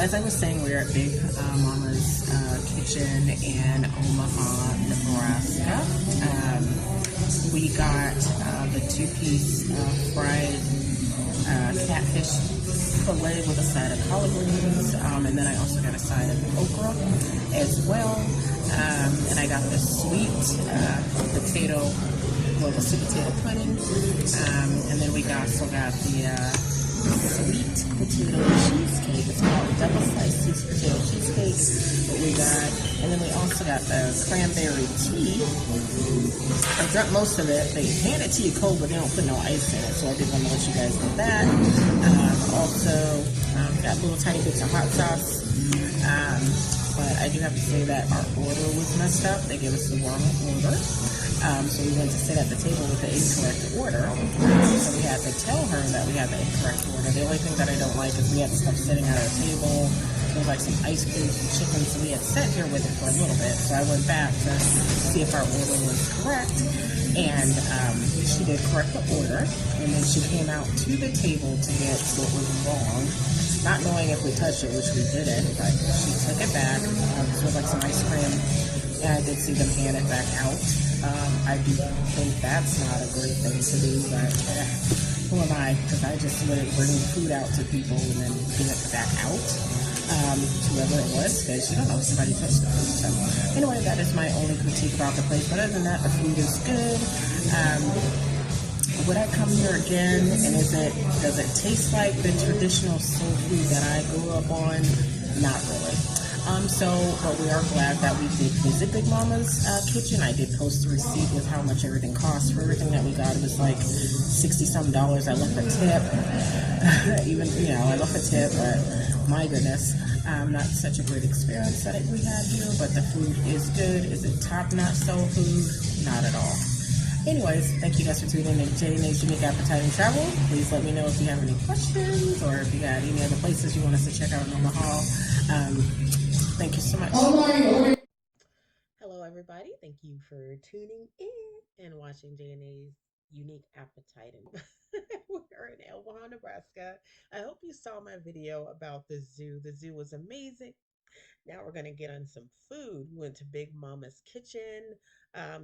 as I was saying, we're at Big Mama's Kitchen in Omaha, Nebraska. We got the two-piece fried catfish fillet with a side of collard greens, and then I also got a side of okra as well. And I got the sweet potato, well, the sweet potato pudding, and then we also got the sweet potato cheesecake. It's called double sliced sweet potato cheesecake. But we got, and then we also got the cranberry tea. I drank most of it. They handed tea cold, but they don't put no ice in it, so I did want to let you guys know that. Also, got little tiny bits of hot sauce. But I do have to say that our order was messed up. They gave us the wrong order. So we went to sit at the table with the incorrect order. So we had to tell her that we had the incorrect order. The only thing that I don't like is we had stuff sitting at our table. There was like some ice cream, some chicken, so we had sat here with it for a little bit. So I went back to see if our order was correct. And she did correct the order. And then she came out to the table to get what was wrong. Not knowing if we touched it, which we didn't, but she took it back. This was like some ice cream. And I did see them hand it back out. I do think that's not a great thing to do, but who am I? Because I just wouldn't bring food out to people and then give it back out to whoever it was, because you don't know if somebody touched the food. So anyway, that is my only critique about the place. But other than that, the food is good. Would I come here again? And does it taste like the traditional soul food that I grew up on? Not really. But we are glad that we did visit Big Mama's kitchen. I did post a receipt with how much everything cost for everything that we got. It was like $60-some. I left a tip. I left a tip, but my goodness, not such a great experience that we had here, but the food is good. Is it top-notch soul food? Not at all. Anyways, thank you guys for tuning in to J&A'S Unique Appetite and Travel. Please let me know if you have any questions or if you got any other places you want us to check out in Omaha. Thank you so much. Hello, everybody. Thank you for tuning in and watching J&A'S Unique Appetite. And we're in Omaha, Nebraska. I hope you saw my video about the zoo. The zoo was amazing. Now we're going to get on some food. We went to Big Mama's Kitchen.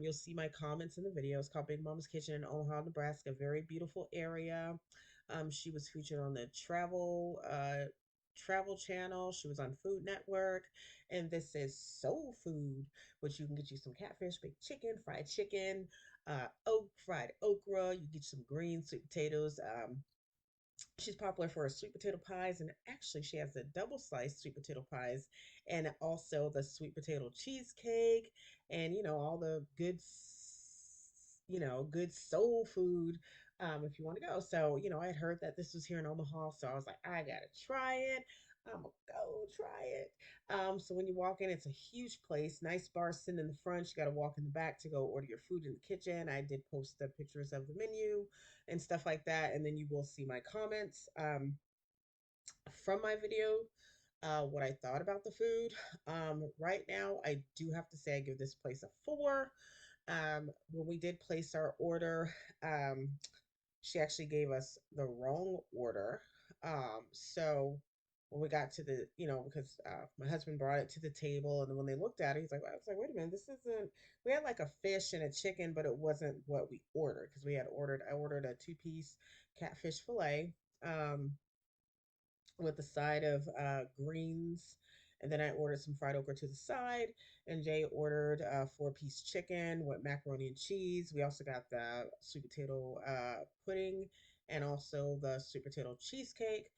You'll see my comments in the video. It's called Big Mama's Kitchen in Omaha, Nebraska. Very beautiful area. She was featured on the Travel Channel. She was on Food Network. And this is soul food, which you can get you some catfish, baked chicken, fried chicken, fried okra. You get some green sweet potatoes. She's popular for her sweet potato pies, and actually she has the double sliced sweet potato pies and also the sweet potato cheesecake, and all the good good soul food, if you want to go. So I had heard that this was here in Omaha, so I was like, I gotta try it. I'm gonna go try it. So when you walk in, it's a huge place, nice bar sitting in the front. You got to walk in the back to go order your food in the kitchen. I did post the pictures of the menu and stuff like that, and then you will see my comments from my video, what I thought about the food. Right now, I do have to say I give this place a 4. When we did place our order, she actually gave us the wrong order. So when we got to the, because my husband brought it to the table, and then when they looked at it, I was like, wait a minute, this isn't. We had like a fish and a chicken, but it wasn't what we ordered, because I ordered a two-piece catfish fillet. Um, with a side of greens. And then I ordered some fried okra to the side. And Jay ordered a 4-piece chicken with macaroni and cheese. We also got the sweet potato pudding and also the sweet potato cheesecake.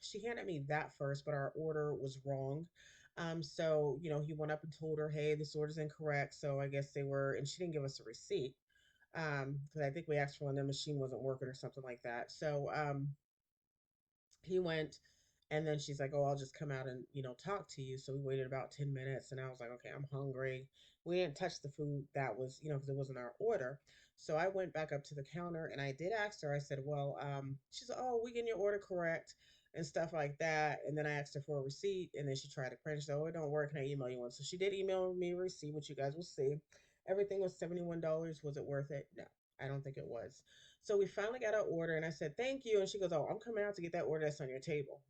She handed me that first, but our order was wrong. So he went up and told her, hey, this order's incorrect. So I guess they were, and she didn't give us a receipt. Because I think we asked for one, the machine wasn't working or something like that. So he went, and then she's like, oh, I'll just come out and talk to you. So we waited about 10 minutes, and I was like, okay, I'm hungry. We didn't touch the food that was because it wasn't our order. So I went back up to the counter, and I did ask her. I said, well, she said, oh, we getting your order correct and stuff like that. And then I asked her for a receipt, and then she tried to print. She said, oh, it don't work, can I email you one? So she did email me a receipt, which you guys will see. Everything was $71. Was it worth it? No, I don't think it was. So we finally got our order, and I said, thank you. And she goes, oh, I'm coming out to get that order that's on your table.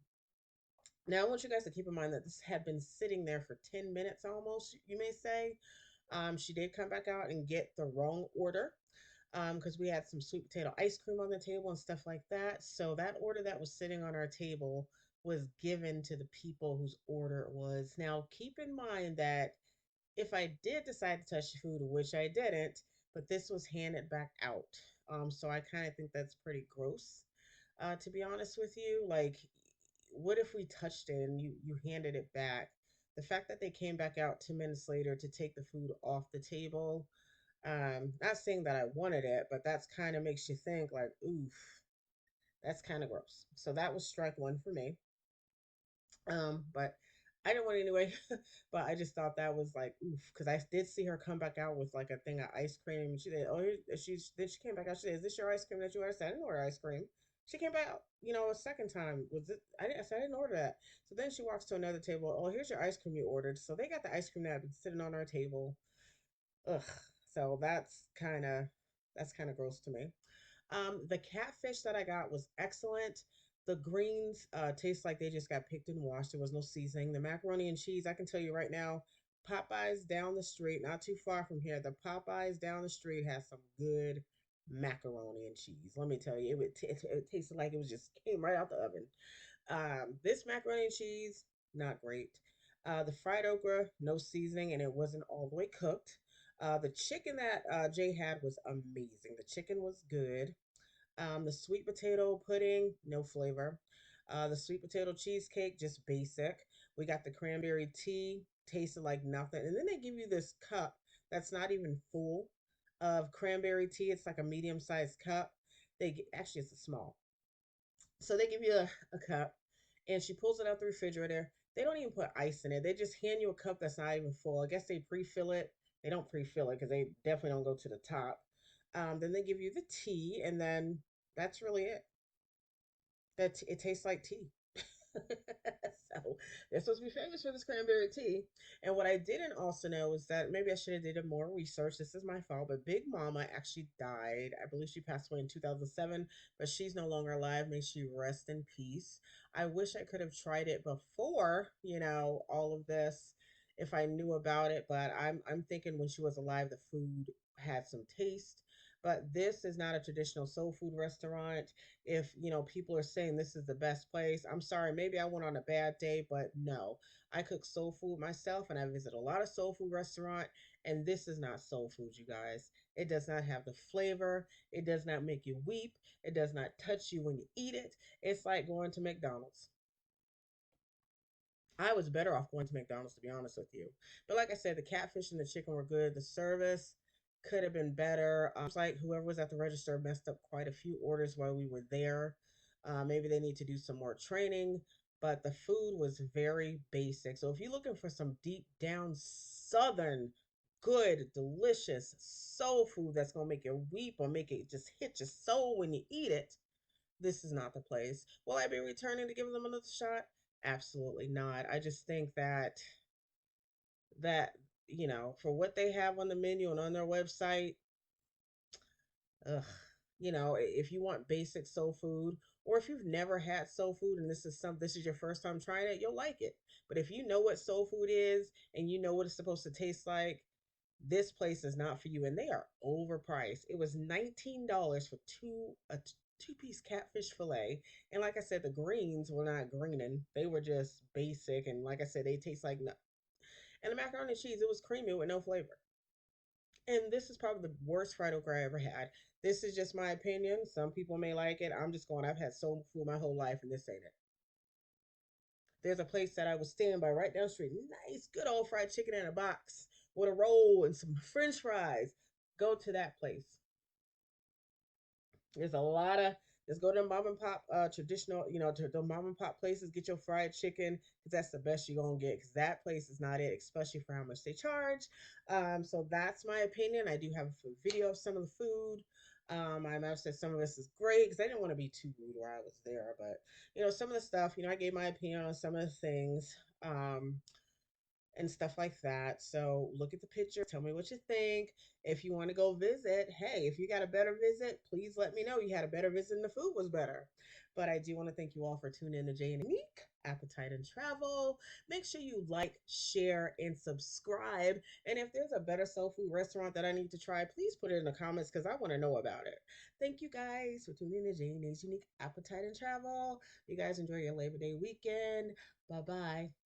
Now, I want you guys to keep in mind that this had been sitting there for 10 minutes almost, you may say. She did come back out and get the wrong order because we had some sweet potato ice cream on the table and stuff like that. So, that order that was sitting on our table was given to the people whose order it was. Now, keep in mind that if I did decide to touch the food, which I didn't, but this was handed back out. So I kind of think that's pretty gross, to be honest with you. Like, what if we touched it and you handed it back? The fact that they came back out 2 minutes later to take the food off the table, not saying that I wanted it, but that's kind of makes you think like, oof, that's kind of gross. So that was strike one for me. But I didn't want it anyway. But I just thought that was like oof, because I did see her come back out with like a thing of ice cream. And she did. Oh, she came back out. She said, "Is this your ice cream that you ordered?" I said, "I didn't order ice cream." She came back out, a second time. Was it? I said I didn't order that. So then she walks to another table. Oh, here's your ice cream you ordered. So they got the ice cream that had been sitting on our table. Ugh. So that's kind of gross to me. The catfish that I got was excellent. The greens taste like they just got picked and washed. There was no seasoning. The macaroni and cheese, I can tell you right now, Popeyes down the street, not too far from here, the Popeyes down the street has some good macaroni and cheese. Let me tell you, it tasted like it was just came right out the oven. This macaroni and cheese, not great. The fried okra, no seasoning, and it wasn't all the way cooked. The chicken that Jay had was amazing. The chicken was good. The sweet potato pudding, no flavor. The sweet potato cheesecake, just basic. We got the cranberry tea, tasted like nothing. And then they give you this cup that's not even full of cranberry tea. It's like a medium sized cup. Actually, it's a small. So they give you a cup, and she pulls it out the refrigerator. They don't even put ice in it. They just hand you a cup that's not even full. I guess they pre-fill it. They don't pre-fill it because they definitely don't go to the top. Then they give you the tea, and then that's really it. That it tastes like tea. So they're supposed to be famous for this cranberry tea. And what I didn't also know is that maybe I should have did more research. This is my fault, but Big Mama actually died. I believe she passed away in 2007, but she's no longer alive. May she rest in peace. I wish I could have tried it before, all of this if I knew about it, but I'm thinking when she was alive the food had some taste. But this is not a traditional soul food restaurant. If people are saying this is the best place, I'm sorry, maybe I went on a bad day, but no, I cook soul food myself and I visit a lot of soul food restaurant, and this is not soul food, you guys. It does not have the flavor. It does not make you weep. It does not touch you when you eat it. It's like going to McDonald's. I was better off going to McDonald's, to be honest with you. But like I said, the catfish and the chicken were good. The service could have been better. Like whoever was at the register messed up quite a few orders while we were there. Maybe they need to do some more training. But the food was very basic. So if you're looking for some deep down southern, good, delicious soul food that's gonna make you weep or make it just hit your soul when you eat it, this is not the place. Will I be returning to give them another shot? Absolutely not. I just think that for what they have on the menu and on their website, ugh, if you want basic soul food, or if you've never had soul food and this is your first time trying it, you'll like it. But if you know what soul food is and you know what it's supposed to taste like, this place is not for you, and they are overpriced. It was $19 for two-piece catfish fillet, and like I said, the greens were not greening; they were just basic. And like I said, they taste like no. And the macaroni and cheese, it was creamy with no flavor. And this is probably the worst fried okra I ever had. This is just my opinion. Some people may like it. I'm just going. I've had soul food my whole life, and this ain't it. There's a place that I was staying by right down the street. Nice, good old fried chicken in a box with a roll and some French fries. Go to that place. There's a lot of just go to mom and pop traditional, to the mom and pop places, get your fried chicken because that's the best you're gonna get because that place is not it, especially for how much they charge. So that's my opinion. I do have a video of some of the food. I might have said some of this is great because I didn't want to be too rude where I was there, but some of the stuff, I gave my opinion on some of the things. and stuff like that. So look at the pictures, tell me what you think. If you want to go visit, hey, if you got a better visit, please let me know you had a better visit and the food was better. But I do want to thank you all for tuning in to Jane and Unique Appetite and Travel. Make sure you like, share, and subscribe. And if there's a better soul food restaurant that I need to try, please put it in the comments because I want to know about it. Thank you guys for tuning in to J&A'S Unique Appetite and Travel. You guys enjoy your Labor Day weekend. Bye bye.